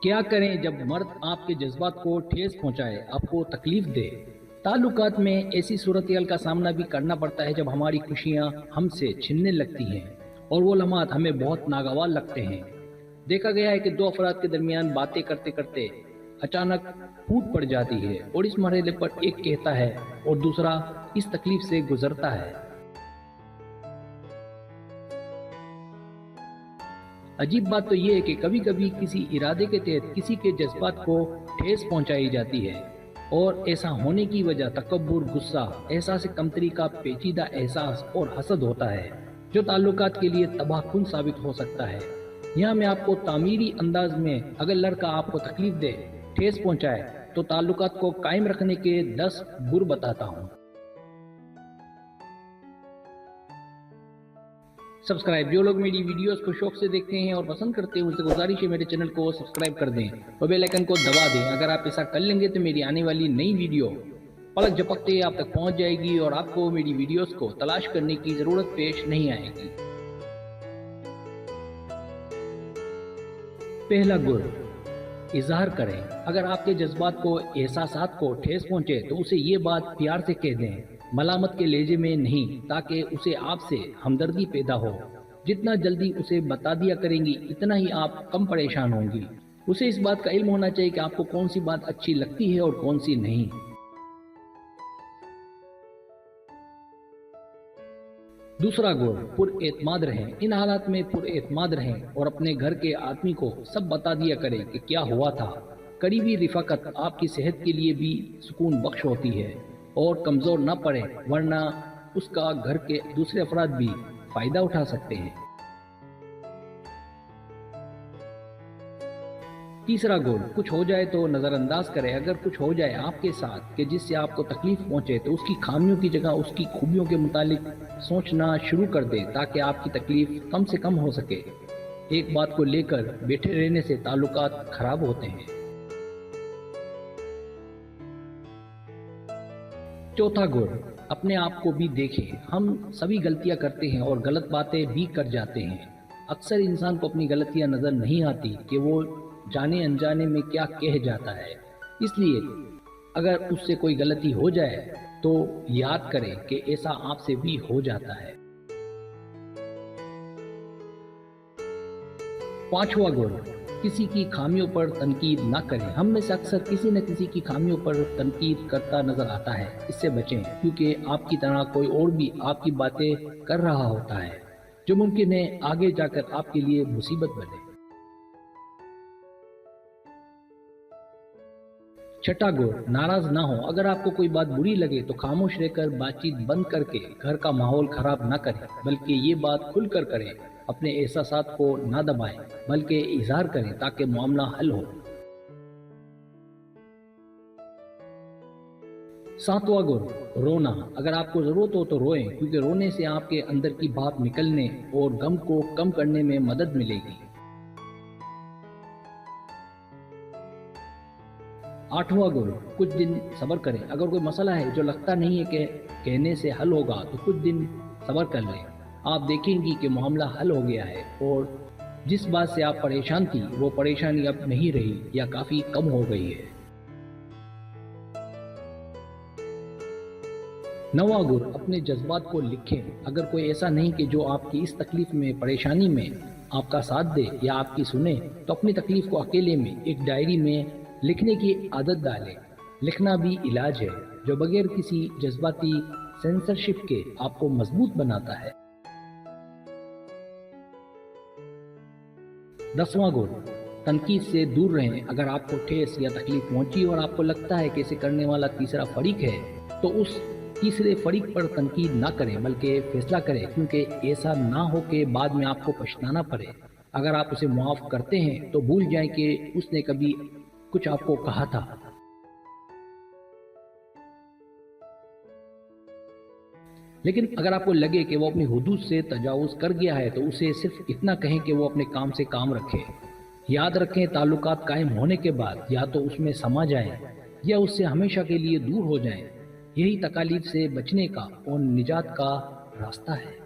کیا کریں جب مرد آپ کے جذبات کو ٹھیس پہنچائے، آپ کو تکلیف دے؟ تعلقات میں ایسی صورتحال کا سامنا بھی کرنا پڑتا ہے جب ہماری خوشیاں ہم سے چھننے لگتی ہیں اور وہ لمحات ہمیں بہت ناگوار لگتے ہیں۔ دیکھا گیا ہے کہ دو افراد کے درمیان باتیں کرتے کرتے اچانک پھوٹ پڑ جاتی ہے اور اس مرحلے پر ایک کہتا ہے اور دوسرا اس تکلیف سے گزرتا ہے۔ عجیب بات تو یہ ہے کہ کبھی کبھی کسی ارادے کے تحت کسی کے جذبات کو ٹھیس پہنچائی جاتی ہے اور ایسا ہونے کی وجہ تکبر، غصہ، احساس کمتری کا پیچیدہ احساس اور حسد ہوتا ہے جو تعلقات کے لیے تباہ کن ثابت ہو سکتا ہے۔ یہاں میں آپ کو تعمیری انداز میں اگر لڑکا آپ کو تکلیف دے، ٹھیس پہنچائے تو تعلقات کو قائم رکھنے کے 10 گر بتاتا ہوں۔ سبسکرائب، جو لوگ میری ویڈیوز کو شوق سے دیکھتے ہیں اور پسند کرتے ہیں ان سے گزارش ہے میرے چینل کو سبسکرائب کر دیں اور بیل آئیکن کو دبا دیں۔ اگر آپ ایسا کر لیں گے تو میری آنے والی نئی ویڈیو پلک جھپکتے آپ تک پہنچ جائے گی اور آپ کو میری ویڈیوز کو تلاش کرنے کی ضرورت پیش نہیں آئے گی۔ پہلا گر، اظہار کریں۔ اگر آپ کے جذبات کو، احساسات کو ٹھیس پہنچے تو اسے یہ بات پیار سے کہہ دیں، ملامت کے لہجے میں نہیں، تاکہ اسے آپ سے ہمدردی پیدا ہو۔ جتنا جلدی اسے بتا دیا کریں گی اتنا ہی آپ کم پریشان ہوں گی۔ اسے اس بات کا علم ہونا چاہیے کہ آپ کو کون سی بات اچھی لگتی ہے اور کون سی نہیں۔ دوسرا گر، پر اعتماد رہیں۔ ان حالات میں پر اعتماد رہیں اور اپنے گھر کے آدمی کو سب بتا دیا کریں کہ کیا ہوا تھا۔ قریبی رفاقت آپ کی صحت کے لیے بھی سکون بخش ہوتی ہے اور کمزور نہ پڑے، ورنہ اس کا گھر کے دوسرے افراد بھی فائدہ اٹھا سکتے ہیں۔ تیسرا گر، کچھ ہو جائے تو نظر انداز کرے۔ اگر کچھ ہو جائے آپ کے ساتھ کہ جس سے آپ کو تکلیف پہنچے تو اس کی خامیوں کی جگہ اس کی خوبیوں کے متعلق سوچنا شروع کر دیں تاکہ آپ کی تکلیف کم سے کم ہو سکے۔ ایک بات کو لے کر بیٹھے رہنے سے تعلقات خراب ہوتے ہیں۔ چوتھا گر، اپنے آپ کو بھی دیکھیں۔ ہم سبھی غلطیاں کرتے ہیں اور غلط باتیں بھی کر جاتے ہیں۔ اکثر انسان کو اپنی غلطیاں نظر نہیں آتی کہ وہ جانے انجانے میں کیا کہہ جاتا ہے۔ اس لیے اگر اس سے کوئی غلطی ہو جائے تو یاد کریں کہ ایسا آپ سے بھی ہو جاتا ہے۔ پانچواں گر، کسی کی خامیوں پر تنقید نہ کریں۔ ہم میں سے اکثر کسی نہ کسی کی خامیوں پر تنقید کرتا نظر آتا ہے۔ اس سے بچیں، کیونکہ آپ کی طرح کوئی اور بھی آپ کی باتیں کر رہا ہوتا ہے جو ممکن ہے آگے جا کر آپ کے لیے مصیبت بنے۔ چھٹا گر، ناراض نہ ہو۔ اگر آپ کو کوئی بات بری لگے تو خاموش رہ کر بات چیت بند کر کے گھر کا ماحول خراب نہ کریں، بلکہ یہ بات کھل کر کریں۔ اپنے احساسات کو نہ دبائیں بلکہ اظہار کریں تاکہ معاملہ حل ہو۔ ساتواں گر، رونا۔ اگر آپ کو ضرورت ہو تو روئیں، کیونکہ رونے سے آپ کے اندر کی بات نکلنے اور غم کو کم کرنے میں مدد ملے گی۔ آٹھواں گر، کچھ دن صبر کریں۔ اگر کوئی مسئلہ ہے جو لگتا نہیں ہے کہ کہنے سے حل ہوگا تو کچھ دن صبر کر لیں۔ آپ دیکھیں گی کہ معاملہ حل ہو گیا ہے اور جس بات سے آپ پریشان تھی وہ پریشانی اب نہیں رہی یا کافی کم ہو گئی ہے۔ نواں گر، اپنے جذبات کو لکھیں۔ اگر کوئی ایسا نہیں کہ جو آپ کی اس تکلیف میں، پریشانی میں آپ کا ساتھ دے یا آپ کی سنے تو اپنی تکلیف کو اکیلے میں ایک ڈائری میں لکھنے کی عادت ڈالیں۔ لکھنا بھی علاج ہے جو بغیر کسی جذباتی سینسرشپ کے آپ کو مضبوط بناتا ہے۔ 10واں گر، تنقید سے دور رہیں۔ اگر آپ کو ٹھیس یا تکلیف پہنچی اور آپ کو لگتا ہے کہ اسے کرنے والا تیسرا فریق ہے تو اس تیسرے فریق پر تنقید نہ کریں بلکہ فیصلہ کریں، کیونکہ ایسا نہ ہو کہ بعد میں آپ کو پچھتانا پڑے۔ اگر آپ اسے معاف کرتے ہیں تو بھول جائیں کہ اس نے کبھی کچھ آپ کو کہا تھا۔ لیکن اگر آپ کو لگے کہ وہ اپنی حدود سے تجاوز کر گیا ہے تو اسے صرف اتنا کہیں کہ وہ اپنے کام سے کام رکھے۔ یاد رکھیں، تعلقات قائم ہونے کے بعد یا تو اس میں سما جائیں یا اس سے ہمیشہ کے لیے دور ہو جائیں۔ یہی تکالیف سے بچنے کا اور نجات کا راستہ ہے۔